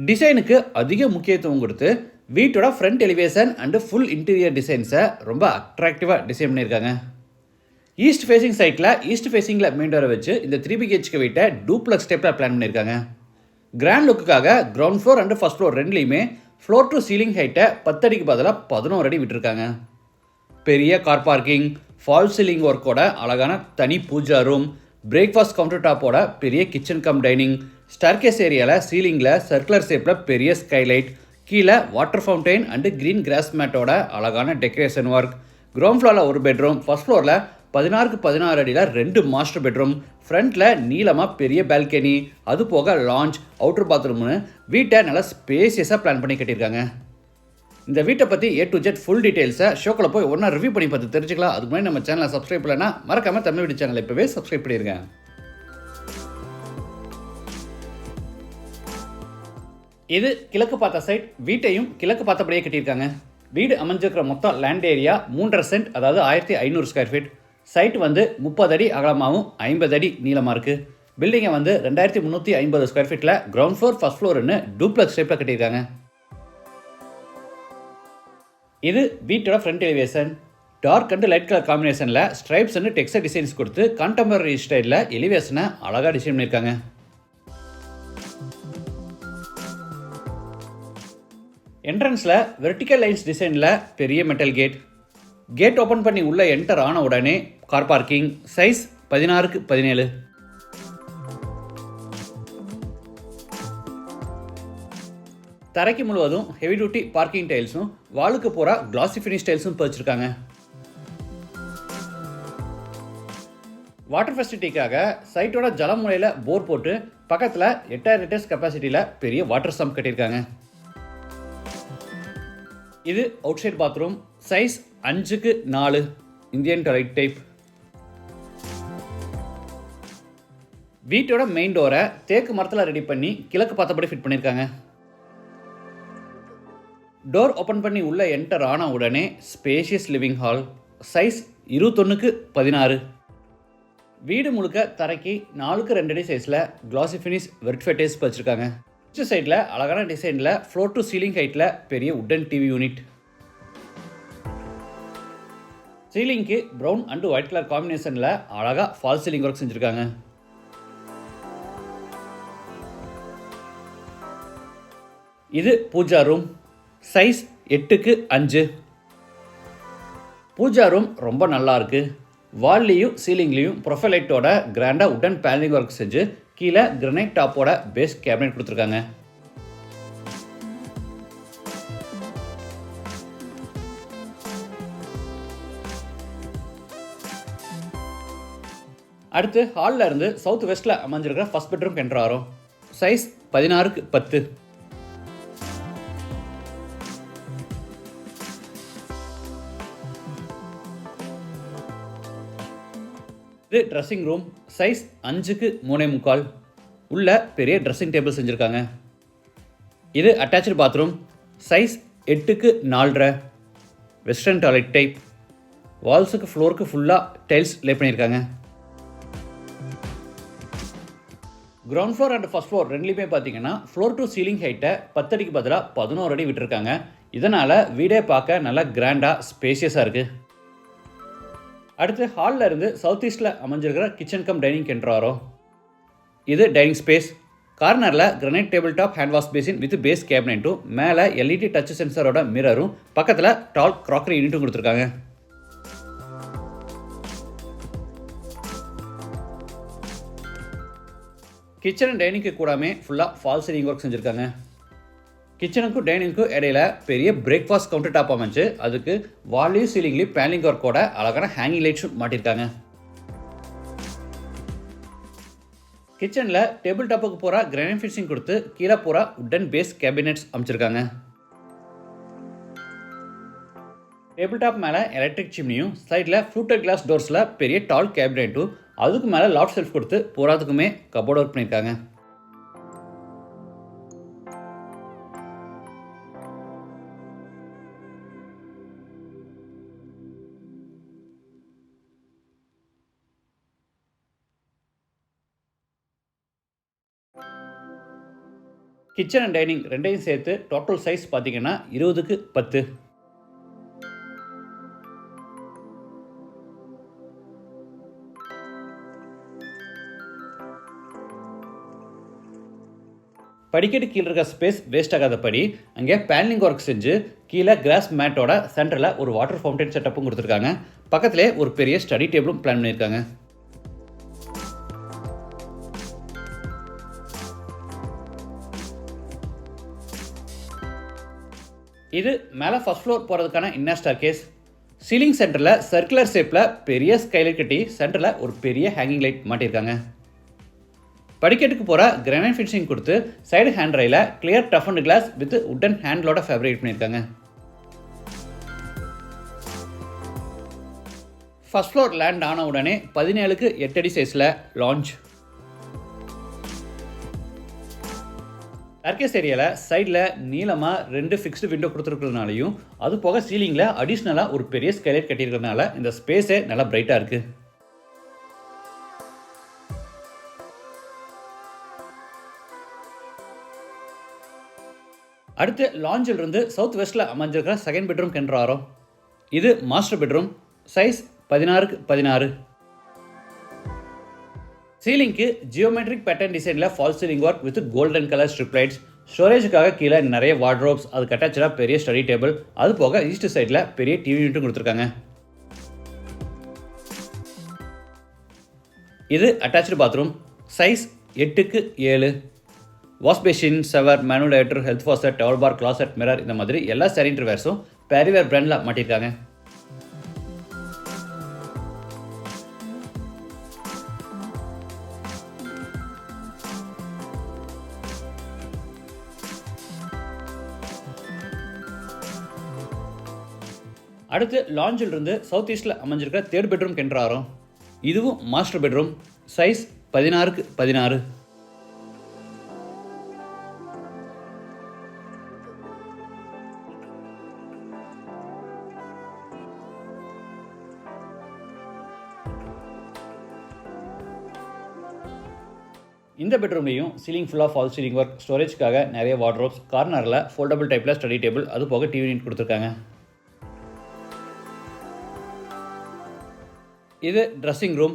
டிசைனுக்கு அதிக முக்கியத்துவம் கொடுத்து வீட்டோட front elevation and full interior டிசைன்ஸை ரொம்ப அட்ராக்டிவாக டிசைன் பண்ணியிருக்காங்க. ஈஸ்ட் ஃபேசிங் சைட்டில் ஈஸ்ட் ஃபேசிங்கில் மெயின் டோரை வச்சு இந்த 3 BHK வீட்டை டூப்ளக்ஸ் டைப்பில் பிளான் பண்ணியிருக்காங்க. கிராண்ட் லுக்குக்காக ground floor and first floor ரெண்டுலேயுமே ஃப்ளோர் டு சீலிங் ஹைட்டை 10 அடிக்கு பதிலாக 11 அடி விட்டுருக்காங்க. பெரிய கார் பார்க்கிங், ஃபால் சீலிங் ஒர்க்கோட அழகான தனி பூஜா ரூம், பிரேக்ஃபாஸ்ட் கவுண்டர் டாப்போட பெரிய கிச்சன் கம் டைனிங், ஸ்டார்கேஸ் ஏரியாவில் சீலிங்கில் சர்க்குலர் ஷேப்பில் பெரிய ஸ்கைலைட், கீழே water fountain and green grass மேட்டோட அழகான டெக்கரேஷன் ஒர்க், கிரவுண்ட் ஃப்ளோரில் ஒரு பெட்ரூம், ஃபர்ஸ்ட் ஃப்ளோரில் 16x16 அடியில் 2 மாஸ்டர் பெட்ரூம், ஃப்ரண்ட்டில் நீளமாக பெரிய பால்கனி, அது போக லான்ச், அவுட்டர் பாத்ரூம்னு வீட்டை நல்லா ஸ்பேசியஸாக பிளான் பண்ணி கட்டியிருக்காங்க. இந்த வீட்டை பற்றி A to Z ஃபுல் டீட்டெயில்ஸை ஷோக்கில் போய் ஒன்றா ரிவ்யூ பண்ணி பார்த்து தெரிஞ்சுக்கலாம். அதுக்கு முன்னாடி நம்ம சேனலை சப்ஸ்கிரைப் பண்ணலைன்னா மறக்காமல் தமிழ் வீடியோ சேனலை இப்போவே சப்ஸ்கிரைப் பண்ணிடுங்க. இது கிழக்கு பார்த்த சைட். வீட்டையும் கிழக்கு பார்த்தபடியே கட்டியிருக்காங்க. வீடு அமைஞ்சிருக்கிற மொத்தம் லேண்ட் ஏரியா 3.5 சென்ட், அதாவது 1500 ஸ்கொயர் ஃபீட். சைட் 30 அடி அகலமாகவும் 50 அடி நீளமாக இருக்குது. பில்டிங்கை 2350 ஸ்கொயர் ஃபீட்டில் கிரவுண்ட் ஃப்ளோர் ஃபர்ஸ்ட் ஃப்ளோர்னு டூப்ளக்ஸ் டைப்பில் கட்டியிருக்காங்க. இது வீட்டோட front elevation. Dark and light colour காம்பினேஷனில் ஸ்ட்ரைப்ஸ் அண்ட் டெக்ஸ்டர் டிசைன்ஸ் கொடுத்து கான்டெம்பரரி ஸ்டைலில் எலிவேஷனை அழகாக டிசைன் பண்ணியிருக்காங்க. என்ட்ரன்ஸில் வெர்டிக்கல் லைன்ஸ் டிசைனில் பெரிய மெட்டல் கேட் ஓப்பன் பண்ணி உள்ளே என்டர் ஆன உடனே கார் பார்க்கிங், சைஸ் 16x17. தரைக்கு முழுவதும் ஹெவி டியூட்டி பார்க்கிங் டைல்ஸும் வாலுக்கு பூரா கிளாசி ஃபினிஷ் டைல்ஸும் பதிச்சிருக்காங்க. வாட்டர் ஃபெசிலிட்டிக்காக சைட்டோட ஜலமுறையில் போர் போட்டு பக்கத்தில் 8000 லிட்டர்ஸ் கெப்பாசிட்டியில் பெரிய வாட்டர் சம்ப் கட்டியிருக்காங்க. இது outside bathroom, size 5x4 Indian toilet type. வீட்டோட மெயின் டோரை தேக்கு மரத்தில் ரெடி பண்ணி கிழக்கு பார்த்தபடி ஃபிட் பண்ணியிருக்காங்க. டோர் ஓப்பன் பண்ணி உள்ளே என்டர் ஆன உடனே spacious living hall, size 21x16. வீடு முழுக்க தரைக்கு 4x2 அடி சைஸில் கிளாசி ஃபினிஷ் வெர்டிஃபைடேஸ் வச்சுருக்காங்க. சைடில் அழகான டிசைனில் ஃப்ளோர் டு சீலிங் ஹைட்டில் பெரிய உட்டன் டிவி யூனிட். சீலிங்க்கு ப்ரௌன் அண்ட் ஒயிட் கலர் காம்பினேஷனில் அழகாக ஃபால் சீலிங் ஒர்க் செஞ்சுருக்காங்க. இது pooja room, size 8x5. Pooja room ரொம்ப நல்லா இருக்கு. வால்லையும் சீலிங்லேயும் ப்ரொஃபைலைட்டோட கிராண்டாக உட்டன் பேனலிங் ஒர்க் செஞ்சு கீழே கிரனைட் டாப்போட பேஸ் கேபினெட் கொடுத்துருக்காங்க. அடுத்து ஹாலில் இருந்து சவுத் வெஸ்ட்டில் அமைஞ்சிருக்கிற ஃபர்ஸ்ட் பெட்ரூம் என்டர் ஆகிறோம். Size 16x10. இது ட்ரெஸ்ஸிங் ரூம், சைஸ் 5x3.25. உள்ள பெரிய ட்ரெஸ்ஸிங் டேபிள் செஞ்சுருக்காங்க. இது attach bathroom, size 8x4 western toilet type. வால்ஸுக்கு ஃப்ளோருக்கு ஃபுல்லாக டைல்ஸ் லே பண்ணியிருக்காங்க. Ground floor and first floor ரெண்டுலேயுமே பார்த்தீங்கன்னா ஃப்ளோர் டு சீலிங் ஹைட்டை 10 அடிக்கு பதிலாக 11 அடி விட்டுருக்காங்க. இதனால் வீடே பார்க்க நல்லா கிராண்டாக ஸ்பேஷியஸாக இருக்குது. அடுத்து ஹாலில் இருந்து சவுத் ஈஸ்டில் அமைஞ்சிருக்கிற கிச்சன் கம் டைனிங் என்டர் ஆகிறோம். இது டைனிங் ஸ்பேஸ். கார்னரில் granite table top hand wash basin with base கேபினெட்டும், மேலே LED டச் சென்சரோட மிரரும், பக்கத்தில் டால் க்ராக்கரி யூனிட்டும் கொடுத்துருக்காங்க. கிச்சன் அண்ட் டைனிங்க்கு கூடாமே ஃபுல்லாக ஃபால் சீலிங் ஒர்க் செஞ்சுருக்காங்க. கிச்சனுக்கும் டைனிங்க்கும் இடையில பெரிய பிரேக்ஃபாஸ்ட் கவுண்டர் டாப் அமைச்சு அதுக்கு வால்லையும் சீலிங்லேயும் பேனலிங் ஒர்க்கோட அழகான ஹேங்கிங் லைட்ஸும் மாட்டியிருக்காங்க. கிச்சனில் டேபிள் டாப்புக்கு பூரா கிரானைட் ஃபினிஷிங் கொடுத்து கீழே பூரா உட்டன் பேஸ் கேபினெட்ஸ் அமைச்சிருக்காங்க. டேபிள் டாப் மேலே எலக்ட்ரிக் சிம்னியும், சைடில் ஃப்ளூட்டட் கிளாஸ் டோர்ஸில் பெரிய டால் கேபினெட்டும், அதுக்கு மேலே லாஃப்ட் ஷெல்ஃப் கொடுத்து பூராத்துக்குமே கபோர்ட் ஒர்க் பண்ணியிருக்காங்க. கிச்சன் அண்ட் டைனிங் ரெண்டையும் சேர்த்து டோட்டல் சைஸ் பார்த்தீங்கன்னா 20க்கு 10. படிக்கட்டு கீழே இருக்க ஸ்பேஸ் வேஸ்ட் ஆகாதபடி அங்கே பேனலிங் ஒர்க் செஞ்சு கீழே கிராஸ் மேட்டோட சென்டரில் ஒரு வாட்டர் ஃபவுண்டைன் செட்டப்பும் கொடுத்துருக்காங்க. பக்கத்திலே ஒரு பெரிய ஸ்டடி டேபிளும் பிளான் பண்ணியிருக்காங்க. இது மேலே ஃபர்ஸ்ட் ஃப்ளோர் போகிறதுக்கான இன்னர் ஸ்டேர்கேஸ். சீலிங் சென்டரில் சர்க்குலர் ஷேப்பில் பெரிய ஸ்கைலைட் கட்டி சென்டரில் ஒரு பெரிய ஹேங்கிங் லைட் மாட்டியிருக்காங்க. படிக்கட்டுக்கு போகிற கிரானைட் ஃபினிஷிங் கொடுத்து சைடு ஹேண்ட் ரயில clear toughen glass with wooden ஹேண்டிலோட ஃபேப்ரிகேட் பண்ணியிருக்காங்க. ஃபர்ஸ்ட் ஃப்ளோர் லேண்ட் ஆன உடனே 17க்கு 8 அடி சைஸில் லான்ச். ஸ்டேர்கேஸ் ஏரியாவில் சைடில் நீளமாக 2 ஃபிக்ஸ்டு விண்டோ கொடுத்துருக்கிறதுனாலையும் அது போக சீலிங்கில் அடிஷ்னலாக ஒரு பெரிய ஸ்கைலைட் கட்டியிருக்கிறதுனால இந்த ஸ்பேஸே நல்லா பிரைட்டாக இருக்குது. அடுத்து லாஞ்சில் இருந்து சவுத் வெஸ்ட்டில் அமைஞ்சிருக்கிற செகண்ட் பெட்ரூம் கென்றாரோம். இது மாஸ்டர் பெட்ரூம், சைஸ் 16க்கு 16. சீலிங்க்கு ஜியோமெட்ரிக் பேட்டர்ன் டிசைனில் fall ceiling work with golden colour strip lights. ஸ்டோரேஜுக்காக கீழே நிறைய வார்ட்ரோப்ஸ், அதுக்கு அட்டாச்சாக பெரிய ஸ்டடி டேபிள், அது போக ஈஸ்ட் சைடில் பெரிய டிவி யூனிட்டும் கொடுத்துருக்காங்க. இது அட்டாச்சு பாத்ரூம், சைஸ் 8க்கு 7. Wash basin, shower, manual lighter, health faucet, towel bar, closet, mirror இந்த மாதிரி எல்லா சானிட்டரி வேர்ஸும் பேரிவேர் பிராண்டில் மாட்டியிருக்காங்க. அடுத்து லாஞ்சில் இருந்து சவுத் ஈஸ்டில் அமைஞ்சிருக்க தேர்ட் பெட்ரூம் கென்றாரோம். இதுவும் மாஸ்டர் பெட்ரூம், சைஸ் 16க்கு 16. இந்த பெட்ரூம்லையும் சீலிங் ஃபுல்லாக ஃபால் சீலிங் ஒர்க், ஸ்டோரேஜ்க்காக நிறைய வார்ட்ரோப்ஸ், கார்னரில் ஃபோல்டபுள் டைப்பில் ஸ்டடி டேபிள், அது போக டிவி யூனிட் கொடுத்துருக்காங்க. இது ட்ரெஸ்ஸிங் ரூம்,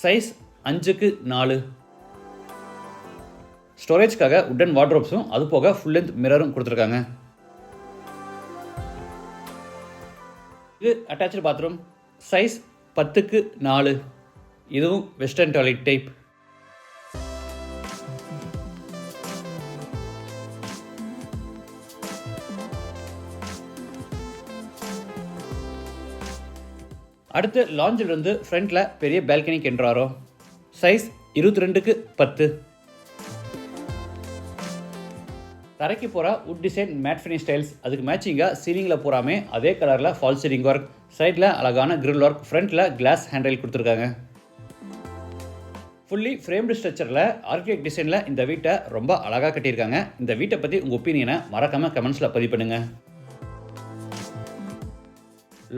சைஸ் 5க்கு 4. ஸ்டோரேஜ்க்காக உட்டன் வார்ட்ரோப்ஸும் அது போக ஃபுல் லென்த் மிரரும் கொடுத்துருக்காங்க. இது அட்டாச்சு பாத்ரூம், சைஸ் 10க்கு 4. இதுவும் வெஸ்டர்ன் டாய்லெட் டைப். அடுத்து லாஞ்சில் இருந்து ஃப்ரண்ட்டில் பெரிய பால்கனி கென்றாரோம், சைஸ் 22க்கு 10. தரைக்கு போகிற wood design matte finish styles, அதுக்கு மேட்சிங்காக சீலிங்கில் போகாமே அதே கலரில் ஃபால் சீலிங் ஒர்க், சைடில் அழகான கிரில் ஒர்க், ஃப்ரண்ட்டில் கிளாஸ் ஹேண்டில் கொடுத்துருக்காங்க. ஃபுல்லி ஃப்ரேம்டு ஸ்ட்ரக்சரில் ஆர்கிடெக்ட் டிசைனில் இந்த வீட்டை ரொம்ப அழகாக கட்டியிருக்காங்க. இந்த வீட்டை பற்றி உங்கள் ஒப்பீனியனை மறக்காமல் கமெண்ட்ஸில் பதிவு பண்ணுங்கள்.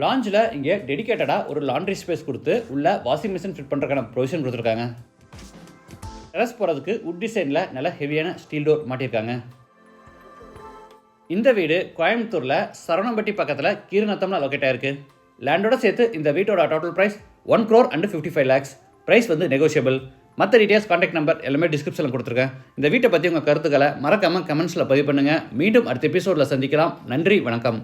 லாஞ்சில் இங்கே டெடிக்கேட்டடாக ஒரு லாண்ட்ரி ஸ்பேஸ் கொடுத்து உள்ள வாஷிங் மிஷின் ஃபிட் பண்ணுறதுக்கான ப்ரொவிஷன் கொடுத்துருக்காங்க. டெரஸ் போகிறதுக்கு உட் டிசைனில் நல்ல ஹெவியான ஸ்டீல் டோர் மாட்டியிருக்காங்க. இந்த வீடு கோயம்புத்தூரில் சரவணம்பட்டி பக்கத்தில் கீரநத்தம்ல லொக்கேட் ஆயிருக்கு. லேண்டோட சேர்த்து இந்த வீட்டோட total price 1,55 lakhs. Price negotiable. மற்ற டீட்டெயில்ஸ், கான்டாக்ட் நம்பர் எல்லாமே டிஸ்கிரிப்ஷனில் கொடுத்துருக்கேன். இந்த வீட்டை பற்றி உங்கள் கருத்துக்களை மறக்காமல் கமெண்ட்ஸில் பதிவு பண்ணுங்கள். மீண்டும் அடுத்த எபிசோடில் சந்திக்கலாம். நன்றி, வணக்கம்.